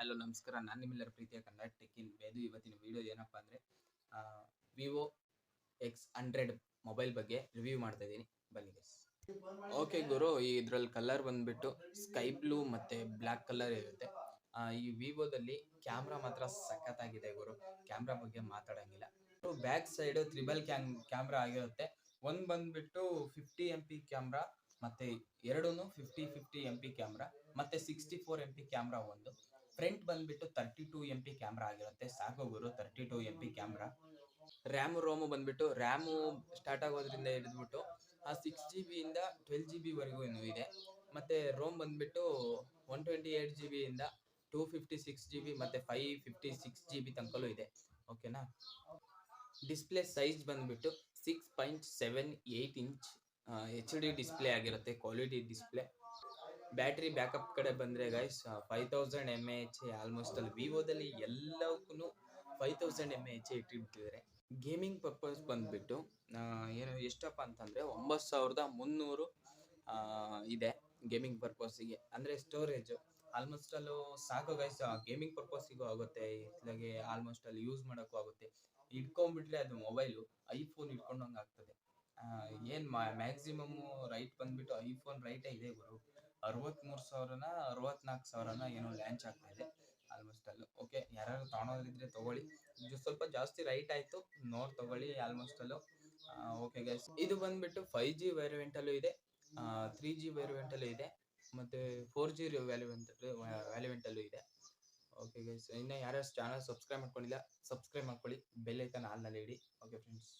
Hello ನಮಸ್ಕಾರ, ನಾನು ನಿಮ್ಮೆಲ್ಲರ ಪ್ರೀತಿಯ ಕನ್ನಡ ಟೆಕ್ ಇನ್ ವೇದು. ಇವತ್ತಿನ ವಿಡಿಯೋ ಏನಪ್ಪ ಅಂದರೆ ವಿವೋ X100 ಮೊಬೈಲ್ ಬಗ್ಗೆ ರಿವ್ಯೂ ಮಾಡ್ತಾ ಇದ್ದೀನಿ, ಬನ್ನಿ ಗೈಸ್. ಓಕೆ ಗುರು, ಇದರಲ್ಲಿ ಕಲರ್ ಬಂದ್ಬಿಟ್ಟು ಸ್ಕೈ ಬ್ಲೂ ಮತ್ತು ಬ್ಲ್ಯಾಕ್ ಕಲರ್ ಇರುತ್ತೆ. ಈ ವಿವೋದಲ್ಲಿ ಕ್ಯಾಮ್ರಾ ಮಾತ್ರ ಸಖತ್ತಾಗಿದೆ ಗುರು, ಕ್ಯಾಮ್ರಾ ಬಗ್ಗೆ ಮಾತಾಡೋಂಗಿಲ್ಲ. ಬ್ಯಾಕ್ ಸೈಡು ತ್ರಿಬಲ್ ಕ್ಯಾಮ್ರಾ ಆಗಿರುತ್ತೆ. ಒಂದು ಬಂದ್ಬಿಟ್ಟು 50 MP ಕ್ಯಾಮ್ರಾ ಮತ್ತು ಎರಡೂ 50 MP ಕ್ಯಾಮ್ರಾ ಮತ್ತು 64 MP ಕ್ಯಾಮ್ರಾ. ಒಂದು ಫ್ರಂಟ್ ಬಂದ್ಬಿಟ್ಟು 32 MP ಕ್ಯಾಮ್ರಾ ಆಗಿರುತ್ತೆ. ಸಾಕು ಗುರು, 32 MP ಕ್ಯಾಮ್ರಾ. ರೋಮು ಬಂದ್ಬಿಟ್ಟು ರ್ಯಾಮು ಸ್ಟಾರ್ಟ್ ಆಗೋದ್ರಿಂದ ಹಿಡಿದ್ಬಿಟ್ಟು 6GB ಇಂದ 12GB ವರೆಗೂ ಇದೆ. ಮತ್ತು ರೋಮ್ ಬಂದ್ಬಿಟ್ಟು 128GB ಇಂದ 256GB ಮತ್ತು 556GB ತನಕಲೂ ಇದೆ. ಓಕೆನಾ. ಡಿಸ್ಪ್ಲೇ ಸೈಜ್ ಬಂದ್ಬಿಟ್ಟು 6.78 ಇಂಚ್ HD ಡಿಸ್ಪ್ಲೇ ಆಗಿರುತ್ತೆ, ಕ್ವಾಲಿಟಿ ಡಿಸ್ಪ್ಲೇ. ಬ್ಯಾಟ್ರಿ ಬ್ಯಾಕಪ್ ಕಡೆ ಬಂದರೆ ಗೈಸ್ 5000 mAh ಆಲ್ಮೋಸ್ಟ್ ಅಲ್ಲಿ ವಿವೋದಲ್ಲಿ ಎಲ್ಲಕ್ಕೂ 5000 mAh ಇಟ್ಟಿರ್ತಿದ್ದಾರೆ. ಗೇಮಿಂಗ್ ಪರ್ಪಸ್ ಬಂದ್ಬಿಟ್ಟು ಎಷ್ಟಪ್ಪ ಅಂತಂದರೆ 9300 ಇದೆ ಗೇಮಿಂಗ್ ಪರ್ಪಸ್ಸಿಗೆ. ಅಂದರೆ ಸ್ಟೋರೇಜು ಆಲ್ಮೋಸ್ಟ್ ಅಲ್ಲೂ ಸಾಕು ಗೈಸ್, ಗೇಮಿಂಗ್ ಪರ್ಪಸ್ಸಿಗೂ ಆಗುತ್ತೆ, ಇತ್ಲಾಗೆ ಆಲ್ಮೋಸ್ಟ್ ಅಲ್ಲಿ ಯೂಸ್ ಮಾಡೋಕ್ಕೂ ಆಗುತ್ತೆ. ಇಟ್ಕೊಂಡ್ಬಿಟ್ರೆ ಅದು ಮೊಬೈಲು ಐಫೋನ್ ಇಟ್ಕೊಂಡಂಗೆ ಆಗ್ತದೆ. ಏನು ಮ್ಯಾಕ್ಸಿಮಮ್ಮು ರೈಟ್ ಬಂದ್ಬಿಟ್ಟು ಐಫೋನ್ ರೈಟೇ ಇದೆ ಗುರು, 63,000ನ 64,000ನ ಏನೋ ಲಾಂಚ್ ಆಗ್ತಾ ಇದೆ ಆಲ್ಮೋಸ್ಟ್ ಅಲ್ಲೂ. ಓಕೆ, ಯಾರು ತೊಗೊಳೋರಿದ್ರೆ ತೊಗೊಳ್ಳಿ, ಇದು ಸ್ವಲ್ಪ ಜಾಸ್ತಿ ರೈಟ್ ಆಯಿತು, ನೋಡಿ ತೊಗೊಳ್ಳಿ ಆಲ್ಮೋಸ್ಟ್ ಅಲ್ಲೂ. ಓಕೆ ಗೈಸ್, ಇದು ಬಂದ್ಬಿಟ್ಟು 5G ವೇರಿಯಂಟಲ್ಲೂ ಇದೆ, 3G ವೇರಿಯಂಟಲ್ಲೂ ಇದೆ ಮತ್ತು 4G ವ್ಯಾಲ್ಯೂವೆಂಟಲ್ಲೂ ಇದೆ. ಓಕೆ ಗೈಸ್, ಇನ್ನು ಯಾರ್ಯಾರು ಚಾನಲ್ ಸಬ್ಸ್ಕ್ರೈಬ್ ಮಾಡ್ಕೊಂಡಿಲ್ಲ ಸಬ್ಸ್ಕ್ರೈಬ್ ಮಾಡ್ಕೊಳ್ಳಿ, ಬೆಲ್ ಐಕನ್ ಆಲ್ನಲ್ಲಿ ಇಡಿ. Okay friends.